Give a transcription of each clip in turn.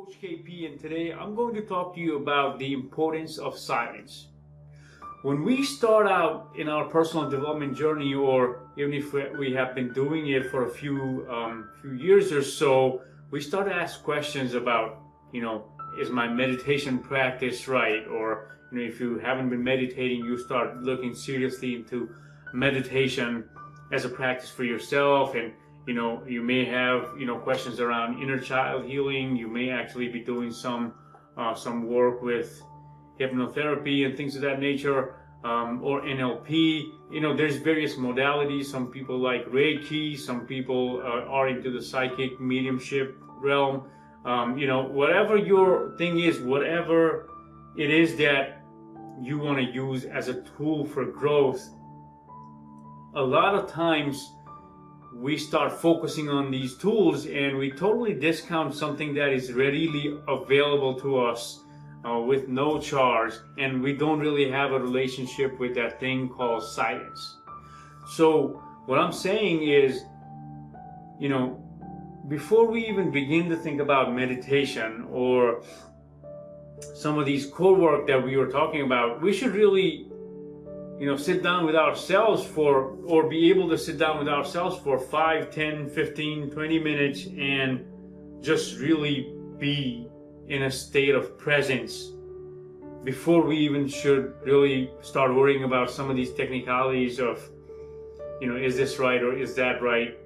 Coach KP, and today I'm going to talk to you about the importance of silence. When we start out in our personal development journey, or even if we have been doing it for a few years or so, we start to ask questions about, is my meditation practice right? Or, if you haven't been meditating, you start looking seriously into meditation as a practice for yourself. And you may have questions around inner child healing. You may actually be doing some work with hypnotherapy and things of that nature, or NLP. There's various modalities. Some people like Reiki. Some people are into the psychic mediumship realm. Whatever your thing is, whatever it is that you want to use as a tool for growth, a lot of times we start focusing on these tools and we totally discount something that is readily available to us with no charge, and we don't really have a relationship with that thing called silence. So what I'm saying is, before we even begin to think about meditation or some of these core work that we were talking about, we should really sit down with ourselves or be able to sit down with ourselves for 5, 10, 15, 20 minutes and just really be in a state of presence before we even should really start worrying about some of these technicalities of, is this right or is that right?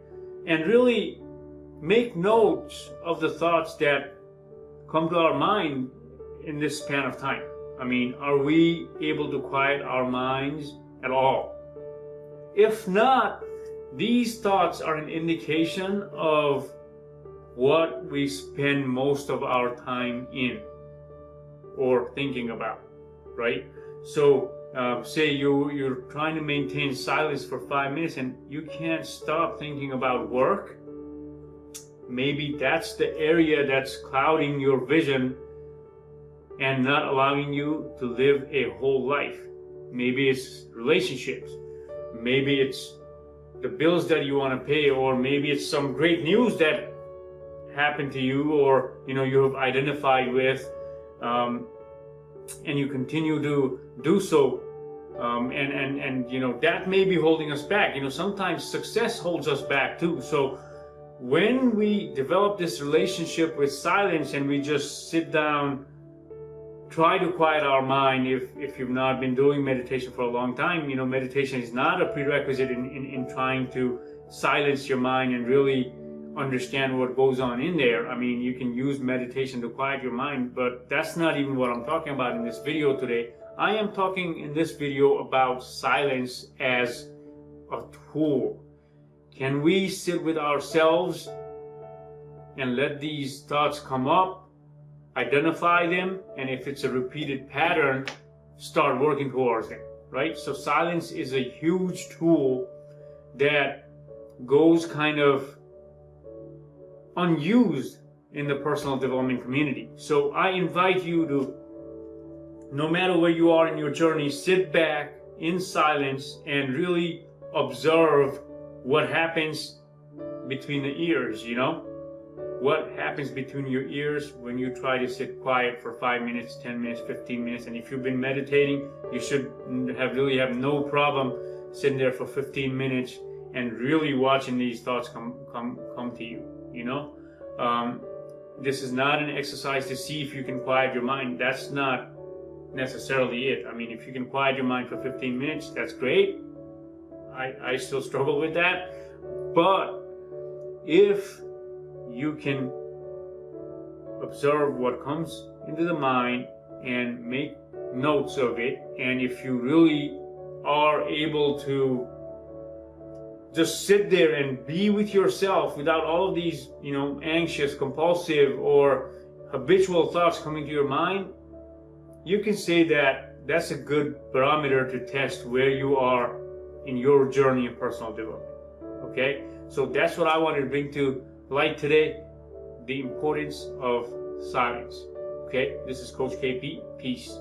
And really make notes of the thoughts that come to our mind in this span of time. Are we able to quiet our minds at all? If not, these thoughts are an indication of what we spend most of our time in or thinking about, right? So say you're trying to maintain silence for 5 minutes and you can't stop thinking about work. Maybe that's the area that's clouding your vision and not allowing you to live a whole life. Maybe it's relationships. Maybe it's the bills that you want to pay, or maybe it's some great news that happened to you, or you have identified with, and you continue to do so, and that may be holding us back. Sometimes success holds us back too. So when we develop this relationship with silence and we just sit down, try to quiet our mind. If you've not been doing meditation for a long time, meditation is not a prerequisite in trying to silence your mind and really understand what goes on in there. You can use meditation to quiet your mind, but that's not even what I'm talking about in this video today. I am talking in this video about silence as a tool. Can we sit with ourselves and let these thoughts come up, identify them, and if it's a repeated pattern, start working towards them, right? So silence is a huge tool that goes kind of unused in the personal development community. So I invite you to, no matter where you are in your journey, sit back in silence and really observe what happens between the ears, What happens between your ears when you try to sit quiet for 5 minutes, 10 minutes, 15 minutes. And if you've been meditating, you should really have no problem sitting there for 15 minutes and really watching these thoughts come to you, This is not an exercise to see if you can quiet your mind. That's not necessarily it. If you can quiet your mind for 15 minutes, that's great. I still struggle with that. But if you can observe what comes into the mind and make notes of it, and if you really are able to just sit there and be with yourself without all of these, anxious, compulsive, or habitual thoughts coming to your mind, you can say that that's a good barometer to test where you are in your journey of personal development. Okay? So that's what I wanted to bring to light today, the importance of silence. Okay? This is Coach KP. Peace.